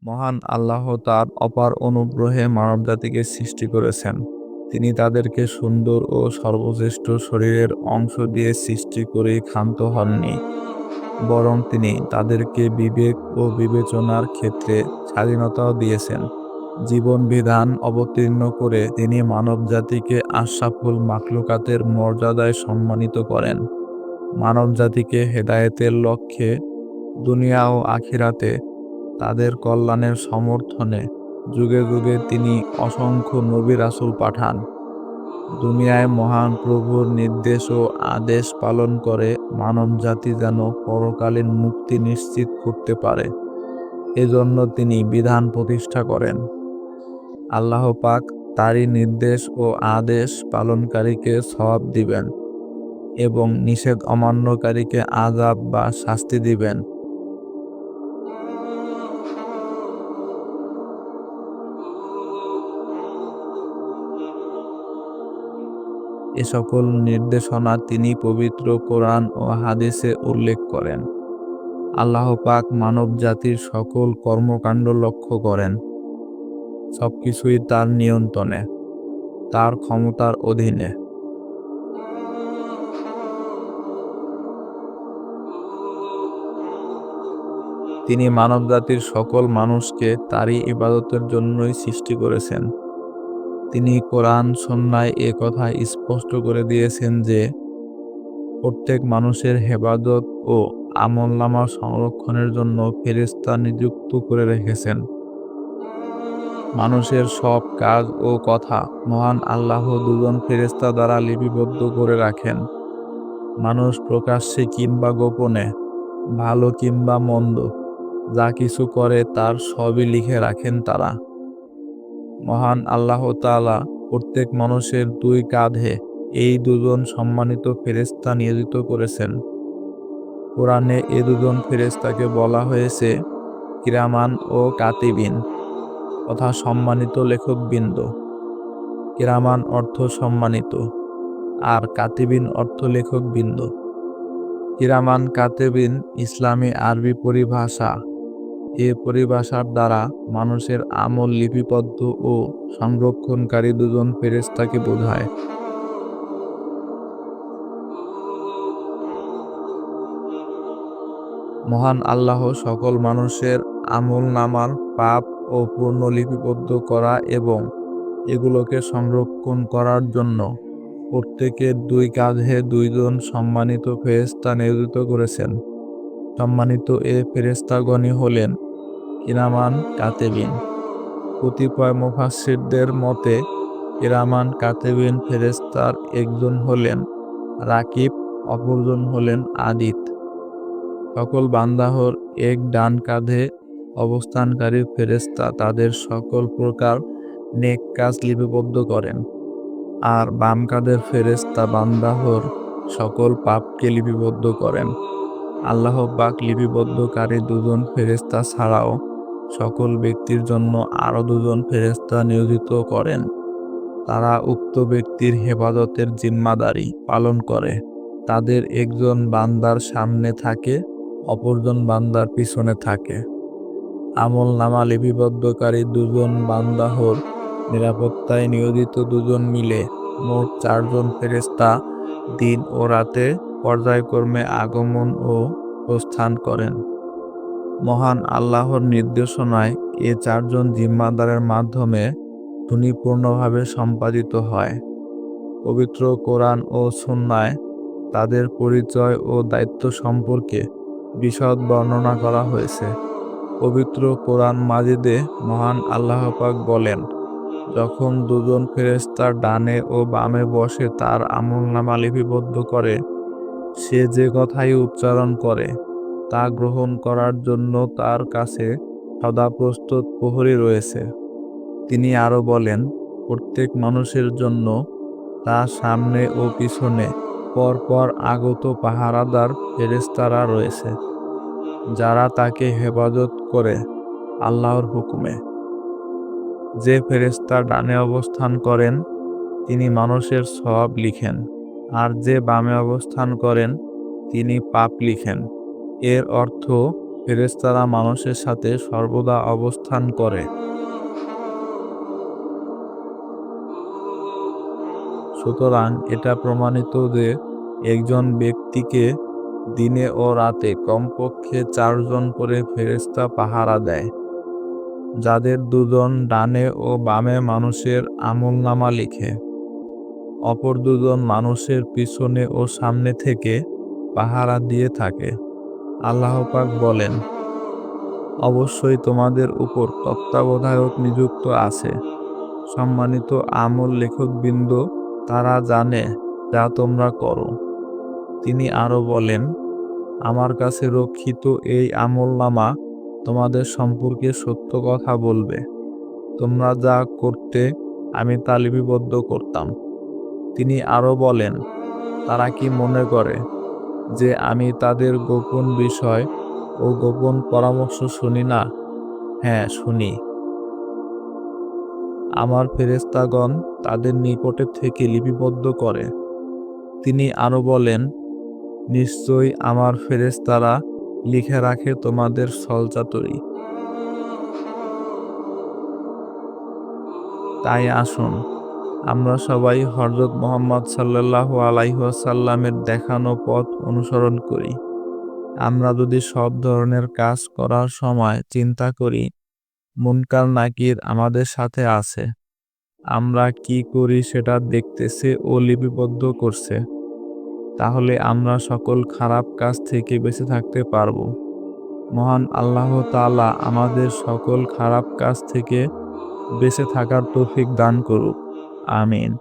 মহান আল্লাহ তার অপার অনুগ্রহে মানবজাতিকে সৃষ্টি করেছেন। তিনি তাদেরকে সুন্দর ও সর্বশ্রেষ্ঠ শরীরের অংশ দিয়ে সৃষ্টি করে ক্ষান্ত হননি, বরং তিনি তাদেরকে বিবেক ও বিবেচনার ক্ষেত্রে স্বাধীনতাও দিয়েছেন। জীবন বিধান অবতীর্ণ করে তিনি মানবজাতিকে আশরাফুল মাখলুকাতের মর্যাদায় সম্মানিত করেন। মানবজাতিকে হেদায়েতের লক্ষ্যে দুনিয়া ও আখিরাতে তাদের কল্যাণের সমর্থনে যুগে যুগে তিনি অসংখ্য নবী রাসূল পাঠান। দুনিয়ায় মহান প্রভুর নির্দেশ ও আদেশ পালন করে মানবজাতি যেন পরকালীন মুক্তি নিশ্চিত করতে পারে, এজন্য তিনি বিধান প্রতিষ্ঠা করেন। আল্লাহ পাক তারই নির্দেশ ও আদেশ পালনকারীকে সওয়াব দিবেন এবং নিষেধ অমান্যকারীকে আযাব বা শাস্তি দিবেন। এ সকল নির্দেশনা তিনি পবিত্র কোরআন ও হাদিসে উল্লেখ করেন। আল্লাহ পাক মানব জাতির সকল কর্মকাণ্ড লক্ষ্য করেন। সবকিছুই তার নিয়ন্ত্রণে, তার ক্ষমতার অধীনে। তিনি মানবজাতির সকল মানুষকে তারই ইবাদতের জন্যই সৃষ্টি করেছেন। তিনি কোরআন সুন্নাহয় এ কথা স্পষ্ট করে দিয়েছেন যে প্রত্যেক মানুষের হেফাজত ও আমলনামা সংরক্ষণের জন্য ফেরেশতা নিযুক্ত করে রেখেছেন। মানুষের সব কাজ ও কথা মহান আল্লাহ দুজন ফেরেশতা দ্বারা লিপিবদ্ধ করে রাখেন। মানুষ প্রকাশ্যে কিংবা গোপনে, ভালো কিংবা মন্দ, যা কিছু করে তার সবই লিখে রাখেন তারা। মহান আল্লাহ তাআলা প্রত্যেক মানুষের দুই কাঁধে এই দুজন সম্মানিত ফেরেশতা নিয়োজিত করেছেন। কোরআনে এ দুজন ফেরেশতাকে বলা হয়েছে কিরামান ও কাতিবিন, তথা সম্মানিত লেখকবৃন্দ। কিরামান অর্থ সম্মানিত, আর কাতিবিন অর্থ লেখকবৃন্দ। কিরামান কাতিবিন ইসলামী আরবি পরিভাষা। এ পরিভাষার দ্বারা মানুষের আমল লিপিবদ্ধ ও সংরক্ষণকারী দুজন ফেরেশতাকে বোঝায়। মহান আল্লাহ সকল মানুষের আমলনামার পাপ ও পুণ্য লিপিবদ্ধ করা এবং এগুলোকে সংরক্ষণ করার জন্য প্রত্যেকের দুই কাঁধে দুইজন সম্মানিত ফেরেশতা নিয়োজিত করেছেন। সম্মানিত এ ফেরেশতাগণই হলেন কিরামান কাতিবিন। কতিপয় মুফাসসিরদের মতে কিরামান কাতিবিন ফেরেশতার একজন হলেন রাকিব, অপরজন হলেন আদিত। সকল বান্দাহর এক ডান কাঁধে অবস্থানকারী ফেরেশতা তাদের সকল প্রকার নেক কাজ লিপিবদ্ধ করেন, আর বাম কাঁধের ফেরেশতা বান্দাহর সকল পাপকে লিপিবদ্ধ করেন। আল্লাহ পাক লিপিবদ্ধকারী দুজন ফেরেশতা ছাড়াও সকল ব্যক্তির জন্য আরো দুজন ফেরেশতা নিয়োজিত করেন। তারা উক্ত ব্যক্তির হেফাজতের জিম্মাদারি পালন করে। তাদের একজন বান্দার সামনে থাকে, অপরজন বান্দার পিছনে থাকে। আমলনামা লিপিবদ্ধকারী দুজন বান্দাহর নিরাপত্তায় নিয়োজিত দুজন মিলে মোট চারজন ফেরেশতা দিন ও রাতে পর্যায়ক্রমে আগমন ও প্রস্থান করেন। মহান আল্লাহর নির্দেশনায় এ চারজন জিম্মাদারের মাধ্যমে সুনিপুণভাবে সম্পাদিত হয়। পবিত্র কোরআন ও সুন্নাহয় তাদের পরিচয় ও দায়িত্ব সম্পর্কে বিশদ বর্ণনা করা হয়েছে। পবিত্র কোরআন মাজিদে মহান আল্লাহ পাক বলেন, যখন দুজন ফেরেশতা ডানে ও বামে বসে তার আমলনামা লিপিবদ্ধ করে, সে যে কথাই উচ্চারণ করে তা গ্রহণ করার জন্য তার কাছে সদা প্রস্তুত প্রহরী রয়েছে। তিনি আরো বলেন, প্রত্যেক মানুষের জন্য তার সামনে ও পিছনে পরপর আগত পাহারাদার ফেরেশতারা রয়েছে, যারা তাকে হেফাজত করে আল্লাহর হুকুমে। যে ফেরেশতা ডানে অবস্থান করেন তিনি মানুষের সওয়াব লিখেন, আর যে বামে অবস্থান করেন তিনি পাপ লিখেন। এর অর্থ ফেরেশতারা মানুষের সাথে সর্বদা অবস্থান করে। সুতরাং এটা প্রমাণিত যে একজন ব্যক্তিকে দিনে ও রাতে কমপক্ষে 4 জন করে ফেরেশতা পাহারা দেয়, যাদের 2 জন ডানে ও বামে মানুষের আমলনামা লিখে। অপর 2 জন মানুষের পিছনে ও সামনে থেকে পাহারা দিয়ে থাকে। আল্লাহ পাক বলেন, অবশ্যই তোমাদের উপর তত্ত্বাবধায়ক নিযুক্ত আছে। সম্মানিত আমল লেখকবৃন্দ, তারা জানে যা তোমরা করো। তিনি আরো বলেন, আমার কাছে রক্ষিত এই আমলনামা তোমাদের সম্পর্কে সত্য কথা বলবে। তোমরা যা করতে আমি তা লিপিবদ্ধ করতাম। তিনি আরো বলেন, তারা কি মনে করে যে আমি তাদের গোপন বিষয় ও গোপন পরামর্শ শুনি না? হ্যাঁ, শুনি। আমার ফেরেশতাগণ তাদের নিকটে থেকে লিপিবদ্ধ করে। তিনি আরো বলেন, নিশ্চয়ই আমার ফেরেশতারা লিখে রাখে তোমাদের ছলচাতুরি। তাই আসুন, আমরা সবাই হযরত মুহাম্মদ সাল্লাল্লাহু আলাইহি ওয়াসাল্লামের দেখানো পথ অনুসরণ করি। আমরা যদি সব ধরনের কাজ করার সময় চিন্তা করি মুনকার নাকির আমাদের সাথে আছে, আমরা কি করি সেটা দেখতেছে ও লিপিবদ্ধ করছে, তাহলে আমরা সকল খারাপ কাজ থেকে বেঁচে থাকতে পারব। মহান আল্লাহ তাআলা আমাদের সকল খারাপ কাজ থেকে বেঁচে থাকার তৌফিক দান করুক। আমিন।